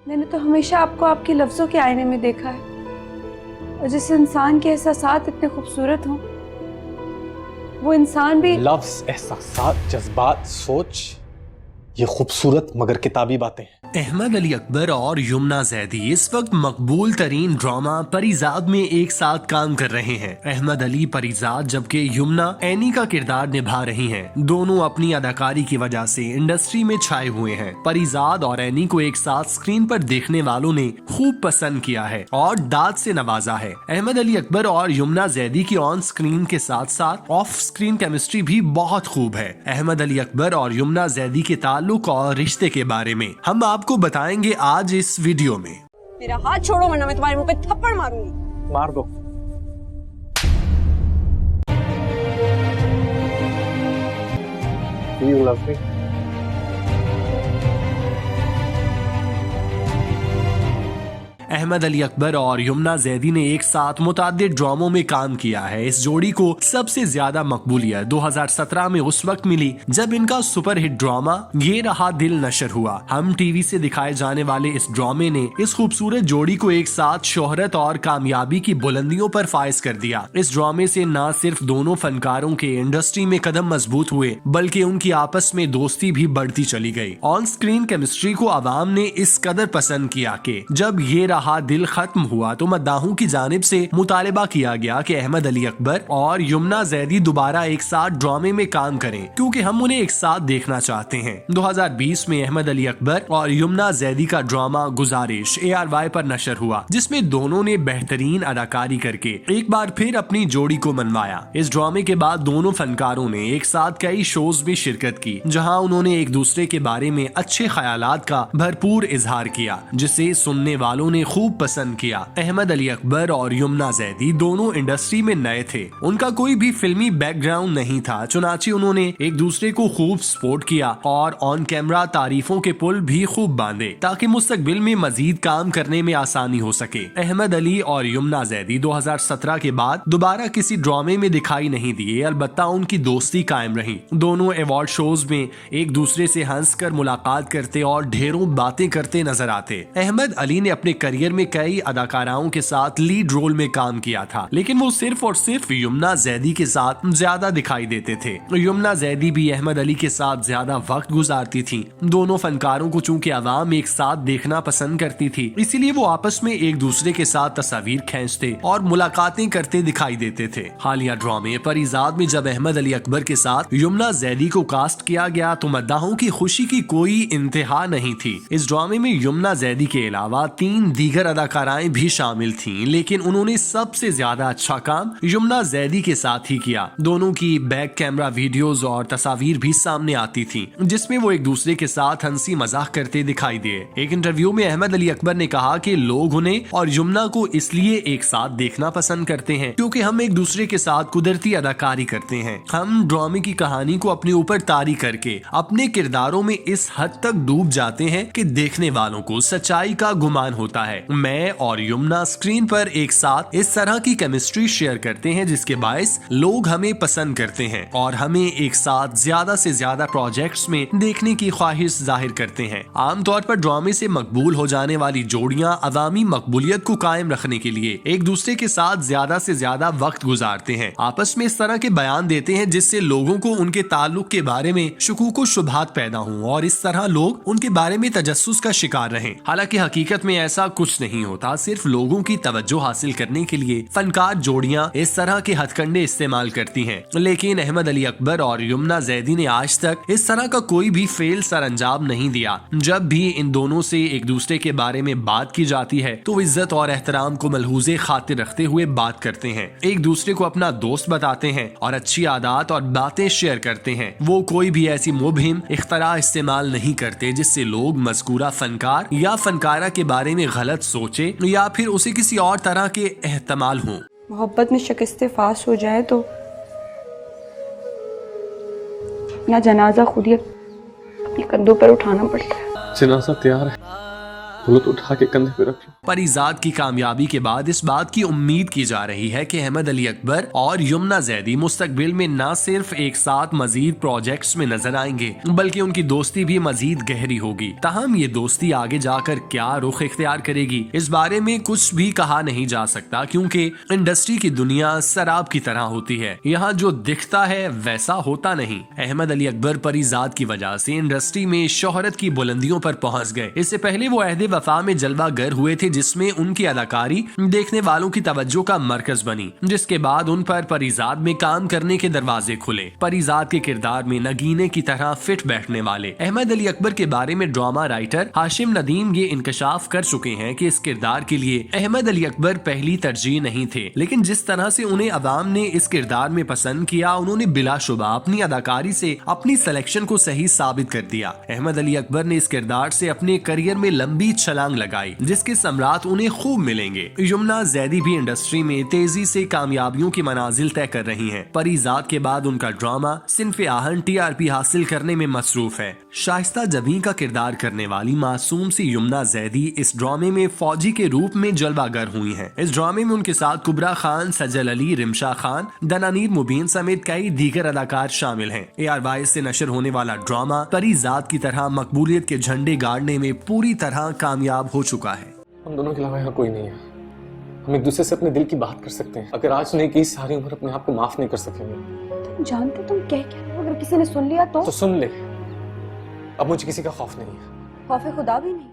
मैंने तो हमेशा आपको आपके लफ्जों के आईने में देखा है, और जिस इंसान के एहसासात इतने खूबसूरत हों, वो इंसान भी। लफ्ज, एहसासात, जज्बात, सोच, ये खूबसूरत मगर किताबी बातें हैं। अहमद अली अकबर और यमुना जैदी इस वक्त मकबूल तरीन ड्रामा परिजाद में एक साथ काम कर रहे हैं। अहमद अली परिजाद जबकि यमुना एनी का किरदार निभा रही हैं। दोनों अपनी अदाकारी की वजह से इंडस्ट्री में छाए हुए हैं। परिजाद और एनी को एक साथ स्क्रीन पर देखने वालों ने खूब पसंद किया है और दाद से नवाजा है। अहमद अली अकबर और यमुना जैदी की ऑन स्क्रीन के साथ साथ ऑफ स्क्रीन केमिस्ट्री भी बहुत खूब है। अहमद अली अकबर और यमुना जैदी के ताल्लुक और रिश्ते के बारे में हम आपको बताएंगे आज इस वीडियो में। मेरा हाथ छोड़ो वरना मैं तुम्हारे मुंह पे थप्पड़ मारूंगी। मार दो। You love me? Ahmad Ali Akbar और यमुना जैदी ने एक साथ मुताद्दिद ड्रामों में काम किया है। इस जोड़ी को सबसे ज्यादा मकबूलियत 2017 में उस वक्त मिली जब इनका सुपरहिट ड्रामा ये रहा दिल नशर हुआ। हम टीवी से दिखाए जाने वाले इस ड्रामे ने इस खूबसूरत जोड़ी को एक साथ शोहरत और कामयाबी की बुलंदियों पर फाइज कर दिया। इस ड्रामे से न सिर्फ दोनों फनकारों के इंडस्ट्री में कदम मजबूत हुए बल्कि उनकी आपस में दोस्ती भी बढ़ती चली गई। ऑन स्क्रीन केमिस्ट्री को आवाम ने इस कदर पसंद किया कि जब ये रहा दिल खत्म हुआ तो मद्दाहों की जानिब से मुतालिबा किया गया कि अहमद अली अकबर और यमुना जैदी दोबारा एक साथ ड्रामे में काम करें क्योंकि हम उन्हें एक साथ देखना चाहते हैं। 2020 में अहमद अली अकबर और यमुना जैदी का ड्रामा गुजारिश ARY पर नशर हुआ जिसमें दोनों ने बेहतरीन अदाकारी करके एक बार फिर अपनी जोड़ी को मनवाया। इस ड्रामे के बाद दोनों फनकारों ने एक साथ कई शोज में शिरकत की जहां उन्होंने एक दूसरे के बारे में अच्छे ख्यालात का भरपूर इजहार किया जिसे सुनने वालों ने खूब पसंद किया। अहमद अली अकबर और यमुना जैदी दोनों इंडस्ट्री में नए थे, उनका कोई भी फिल्मी बैकग्राउंड नहीं था, चुनाचे उन्होंने एक दूसरे को खूब सपोर्ट किया और ऑन कैमरा तारीफों के पुल भी खूब बांधे ताकि मुस्तकबिल में मजीद काम करने में आसानी हो सके। अहमद अली और यमुना जैदी 2017 के बाद दोबारा किसी ड्रामे में दिखाई नहीं दिए, अलबत्ता उनकी दोस्ती कायम रही। दोनों अवार्ड शोज में एक दूसरे से हंसकर मुलाकात करते और ढेरों बातें करते नजर आते। अहमद अली ने अपने करियर में कई अदाकाराओं के साथ लीड रोल में काम किया था लेकिन वो सिर्फ और सिर्फ यमुना जैदी के साथ ज्यादा दिखाई देते थे। यमुना जैदी भी अहमद अली के साथ ज्यादा वक्त गुजारती थी। दोनों फनकारों को चूंकि आवाम एक साथ देखना पसंद करती थी इसीलिए वो आपस में एक दूसरे के साथ तस्वीर खींचते और मुलाकातें करते दिखाई देते थे। हालिया ड्रामे परिजाद में जब अहमद अली अकबर के साथ यमुना जैदी को कास्ट किया गया तो मद्दाहों की खुशी की कोई इंतहा नहीं थी। इस ड्रामे में यमुना जैदी के अलावा 3 दीगर अदाकाराएं भी शामिल थीं लेकिन उन्होंने सबसे ज्यादा अच्छा काम यमुना जैदी के साथ ही किया। दोनों की बैक कैमरा वीडियोस और तस्वीर भी सामने आती थीं जिसमें वो एक दूसरे के साथ हंसी मजाक करते दिखाई दिए। एक इंटरव्यू में अहमद अली अकबर ने कहा कि लोग उन्हें और यमुना को इसलिए एक साथ देखना पसंद करते हैं क्योंकि हम एक दूसरे के साथ कुदरती अदाकारी करते हैं। हम ड्रामे की कहानी को अपने ऊपर तारी करके अपने किरदारों में इस हद तक डूब जाते हैं कि देखने वालों को सच्चाई का गुमान होता है। मैं और यमुना स्क्रीन पर एक साथ इस तरह की केमिस्ट्री शेयर करते हैं जिसके बायस लोग हमें पसंद करते हैं और हमें एक साथ ज्यादा से ज्यादा प्रोजेक्ट्स में देखने की ख्वाहिश जाहिर करते हैं। आमतौर पर ड्रामे से मकबूल हो जाने वाली जोड़ियां अवामी मकबूलियत को कायम रखने के लिए एक दूसरे के साथ ज्यादा से ज्यादा वक्त गुजारते हैं, आपस में इस तरह के बयान देते हैं जिससे लोगों को उनके ताल्लुक के बारे में शुकूक व शुबहात पैदा हों और इस तरह लोग उनके बारे में तजस्सुस का शिकार रहें। हालांकि हकीकत में ऐसा कुछ नहीं होता, सिर्फ लोगों की तवज्जो हासिल करने के लिए फनकार जोड़ियां इस तरह के हथकंडे इस्तेमाल करती हैं। लेकिन अहमद अली अकबर और यमुना जैदी ने आज तक इस तरह का कोई भी फेल सरअंजाम नहीं दिया। जब भी इन दोनों से एक दूसरे के बारे में बात की जाती है तो इज्जत और एहतराम को मलहूज़े खातिर रखते हुए बात करते हैं, एक दूसरे को अपना दोस्त बताते हैं और अच्छी आदत और बातें शेयर करते हैं। वो कोई भी ऐसी मुबहिम इख्तरा इस्तेमाल नहीं करते जिससे लोग मज़कूरा फनकार या फनकारा के बारे में गलत सोचे या फिर उसे किसी और तरह के एहतमाल हो। मोहब्बत में शिकस्ते फाश हो जाए तो या जनाजा खुद ही अपने कंधों पर उठाना पड़ता है। जनाजा तैयार है। बोलो तो उठा के कंधे पे रख लो। परिजाद की कामयाबी के बाद इस बात की उम्मीद की जा रही है कि अहमद अली अकबर और यमुना जैदी मुस्तकबिल में न सिर्फ एक साथ मजीद प्रोजेक्ट्स में नजर आएंगे बल्कि उनकी दोस्ती भी मजीद गहरी होगी। ताहम ये दोस्ती आगे जाकर क्या रुख इख्तियार करेगी इस बारे में कुछ भी कहा नहीं जा सकता, क्योंकि इंडस्ट्री की दुनिया शराब की तरह होती है, यहाँ जो दिखता है वैसा होता नहीं। अहमद अली अकबर परिजाद की वजह से इंडस्ट्री में शोहरत की बुलंदियों पर पहुंच गए। इससे पहले वो अहदे वफा में जलवागर हुए थे, जिसमें उनकी अदाकारी देखने वालों की तवज्जो का मरकज बनी, जिसके बाद उन पर परिजाद में काम करने के दरवाजे खुले। परिजाद के किरदार में नगीने की तरह फिट बैठने वाले अहमद अली अकबर के बारे में ड्रामा राइटर हाशिम नदीम ये इंकशाफ कर चुके हैं कि इस किरदार के लिए अहमद अली अकबर पहली तरजीह नहीं थे, लेकिन जिस तरह से उन्हें अवाम ने इस किरदार में पसंद किया, उन्होंने बिलाशुबा अपनी अदाकारी से अपनी सिलेक्शन को सही साबित कर दिया। अहमद अली अकबर ने इस किरदार से अपने करियर में लंबी छलांग लगाई, जिसके सम्राट उन्हें खूब मिलेंगे। यमुना जैदी भी इंडस्ट्री में तेजी से कामयाबियों की मनाजिल तय कर रही हैं। परिजाद के बाद उनका ड्रामा सिन्फ आहन टीआरपी हासिल करने में मसरूफ है। शाइस्ता जबीं का किरदार करने वाली मासूम सी यमुना जैदी इस ड्रामे में फौजी के रूप में जलवागर हुई हैं। इस ड्रामे में उनके साथ कुबरा खान, सजल अली, रिमशा खान, दनानीर मुबीन समेत कई दीगर अदाकार शामिल हैं। ARY से नशर होने वाला ड्रामा परिजाद की तरह मकबूलियत के झंडे गाड़ने में पूरी तरह कामयाब हो चुका है। हम दोनों के अलावा यहाँ कोई नहीं है। हम एक दूसरे से अपने दिल की बात कर सकते हैं। अगर आज नहीं की, सारी उम्र अपने आप को माफ नहीं कर सकेंगे। तुम जानते तुम कह क्या रहे हो? अगर किसी ने सुन लिया तो सुन ले, अब मुझे किसी का खौफ नहीं है। खौफ खुदा भी नहीं।